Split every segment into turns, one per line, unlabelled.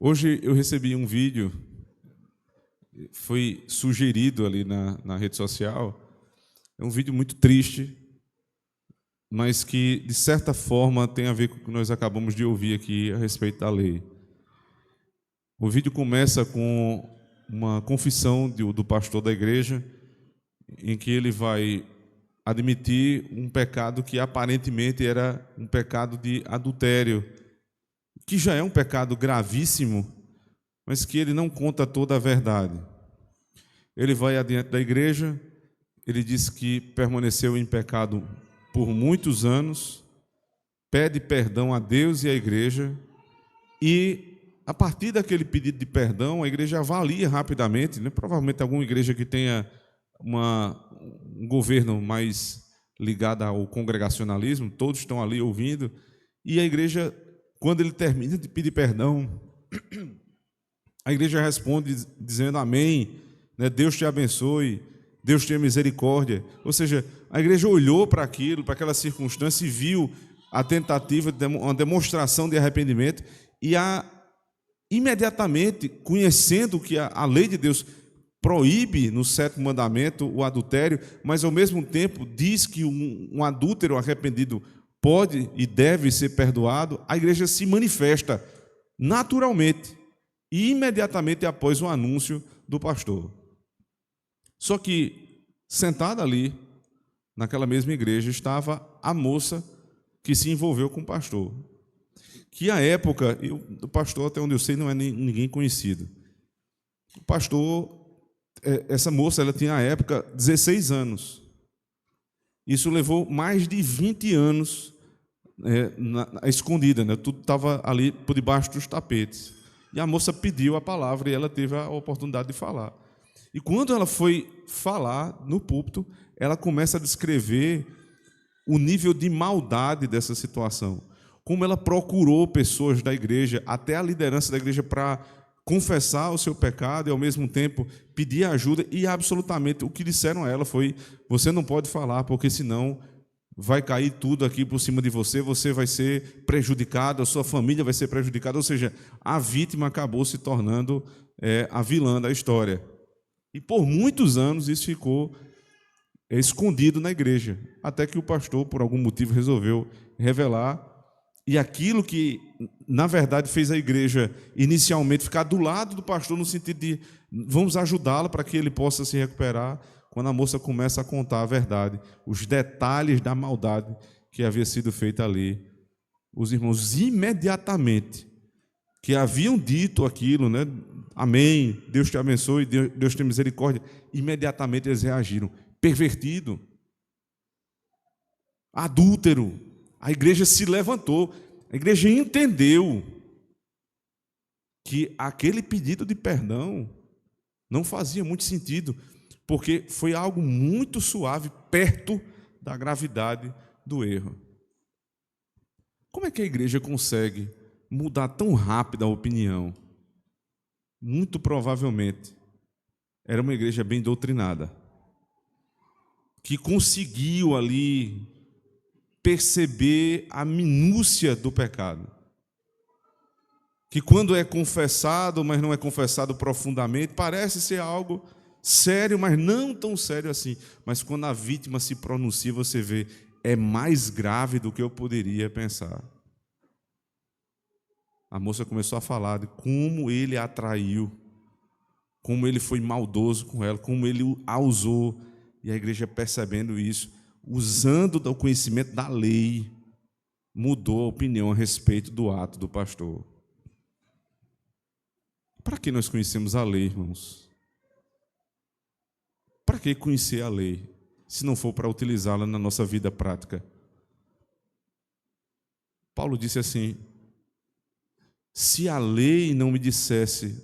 Hoje eu recebi um vídeo, foi sugerido ali na rede social. É um vídeo muito triste, mas que, de certa forma, tem a ver com o que nós acabamos de ouvir aqui a respeito da lei. O vídeo começa com uma confissão do pastor da igreja, em que ele vai admitir um pecado que aparentemente era um pecado de adultério, que já é um pecado gravíssimo, mas que ele não conta toda a verdade. Ele vai adiante da igreja, ele diz que permaneceu em pecado por muitos anos, pede perdão a Deus e à igreja, e a partir daquele pedido de perdão, a igreja avalia rapidamente, né? Provavelmente alguma igreja que tenha um governo mais ligado ao congregacionalismo, todos estão ali ouvindo, e a igreja, quando ele termina de pedir perdão, a igreja responde dizendo amém, né? Deus te abençoe, Deus tenha misericórdia. Ou seja, a igreja olhou para aquilo, para aquela circunstância e viu a tentativa de uma demonstração de arrependimento e imediatamente, conhecendo que a lei de Deus proíbe no 7º mandamento o adultério, mas ao mesmo tempo diz que um adúltero arrependido pode e deve ser perdoado, a igreja se manifesta naturalmente e imediatamente após o anúncio do pastor. Só que, sentada ali, naquela mesma igreja, estava a moça que se envolveu com o pastor. Que à época, o pastor, até onde eu sei, não é ninguém conhecido. O pastor, essa moça, ela tinha à época 16 anos. Isso levou mais de 20 anos escondida, né? Tudo estava ali por debaixo dos tapetes. E a moça pediu a palavra e ela teve a oportunidade de falar. E quando ela foi falar no púlpito, ela começa a descrever o nível de maldade dessa situação. Como ela procurou pessoas da igreja, até a liderança da igreja, para confessar o seu pecado e, ao mesmo tempo, pedir ajuda. E, absolutamente, o que disseram a ela foi: você não pode falar, porque senão vai cair tudo aqui por cima de você, você vai ser prejudicado, a sua família vai ser prejudicada. Ou seja, a vítima acabou se tornando a vilã da história. E por muitos anos isso ficou escondido na igreja, até que o pastor, por algum motivo, resolveu revelar. E aquilo que, na verdade, fez a igreja inicialmente ficar do lado do pastor, no sentido de vamos ajudá-lo para que ele possa se recuperar, quando a moça começa a contar a verdade, os detalhes da maldade que havia sido feita ali, os irmãos imediatamente, que haviam dito aquilo, né? Amém, Deus te abençoe, Deus tenha misericórdia, imediatamente eles reagiram. Pervertido, adúltero. A igreja se levantou, a igreja entendeu que aquele pedido de perdão não fazia muito sentido, porque foi algo muito suave, perto da gravidade do erro. Como é que a igreja consegue mudar tão rápido a opinião? Muito provavelmente era uma igreja bem doutrinada, que conseguiu ali perceber a minúcia do pecado, que quando é confessado, mas não é confessado profundamente, parece ser algo sério, mas não tão sério assim. Mas quando a vítima se pronuncia, você vê, é mais grave do que eu poderia pensar. A moça começou a falar de como ele a atraiu, como ele foi maldoso com ela, como ele a usou. E a igreja, percebendo isso, usando do conhecimento da lei, mudou a opinião a respeito do ato do pastor. Para que nós conhecemos a lei, irmãos? Para que conhecer a lei, se não for para utilizá-la na nossa vida prática? Paulo disse assim: se a lei não me dissesse,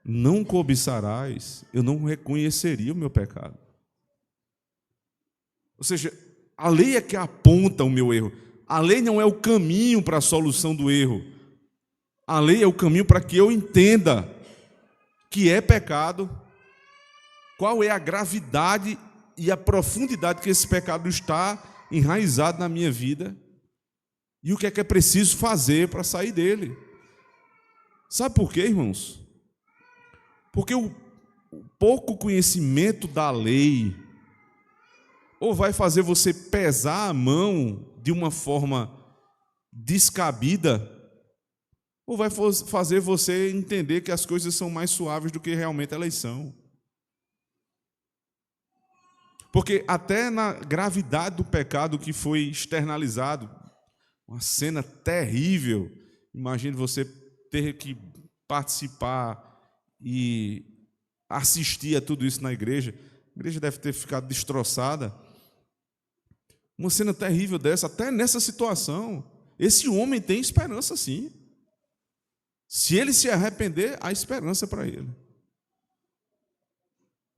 não cobiçarás, eu não reconheceria o meu pecado. Ou seja, a lei é que aponta o meu erro. A lei não é o caminho para a solução do erro. A lei é o caminho para que eu entenda que é pecado, qual é a gravidade e a profundidade que esse pecado está enraizado na minha vida e o que é preciso fazer para sair dele. Sabe por quê, irmãos? Porque o pouco conhecimento da lei ou vai fazer você pesar a mão de uma forma descabida, ou vai fazer você entender que as coisas são mais suaves do que realmente elas são. Porque até na gravidade do pecado que foi externalizado, uma cena terrível, imagine você ter que participar e assistir a tudo isso na igreja. A igreja deve ter ficado destroçada. Uma cena terrível dessa, até nessa situação, esse homem tem esperança sim. Se ele se arrepender, há esperança para ele.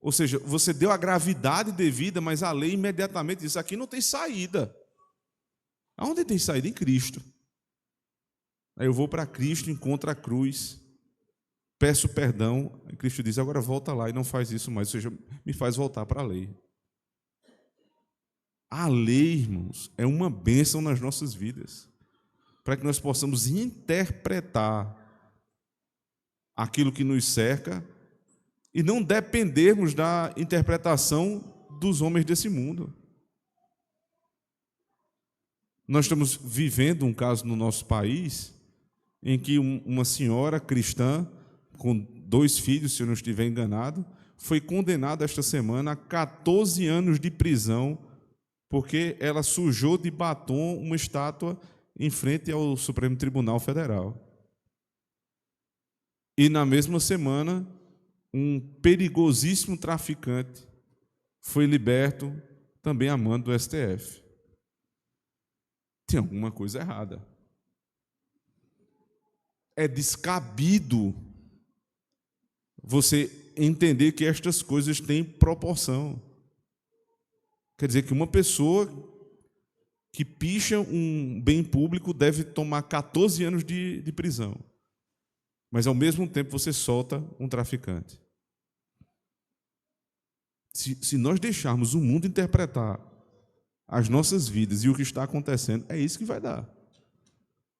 Ou seja, você deu a gravidade devida, mas a lei imediatamente diz, aqui não tem saída. Aonde tem saída? Em Cristo. Aí eu vou para Cristo, encontro a cruz, peço perdão, e Cristo diz, agora volta lá e não faz isso mais, ou seja, me faz voltar para a lei. A lei, irmãos, é uma bênção nas nossas vidas, para que nós possamos interpretar aquilo que nos cerca e não dependermos da interpretação dos homens desse mundo. Nós estamos vivendo um caso no nosso país em que uma senhora cristã com 2 filhos, se eu não estiver enganado, foi condenada esta semana a 14 anos de prisão porque ela sujou de batom uma estátua em frente ao Supremo Tribunal Federal. E na mesma semana, um perigosíssimo traficante foi liberto, também a mando do STF. Tem alguma coisa errada. É descabido você entender que estas coisas têm proporção. Quer dizer que uma pessoa que picha um bem público deve tomar 14 anos de prisão. Mas, ao mesmo tempo, você solta um traficante. Se nós deixarmos o mundo interpretar as nossas vidas e o que está acontecendo, é isso que vai dar.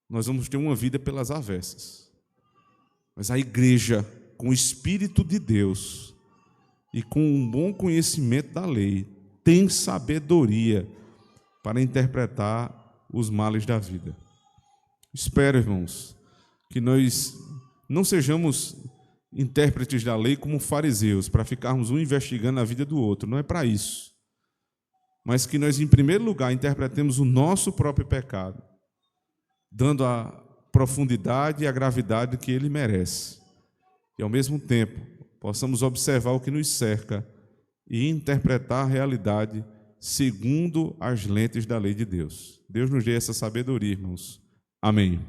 Nós vamos ter uma vida pelas avessas. Mas a igreja, com o Espírito de Deus e com um bom conhecimento da lei, tem sabedoria para interpretar os males da vida. Espero, irmãos, que nós não sejamos intérpretes da lei como fariseus, para ficarmos um investigando a vida do outro. Não é para isso. Mas que nós, em primeiro lugar, interpretemos o nosso próprio pecado, dando a profundidade e a gravidade que ele merece. E, ao mesmo tempo, possamos observar o que nos cerca e interpretar a realidade segundo as lentes da lei de Deus. Deus nos dê essa sabedoria, irmãos. Amém.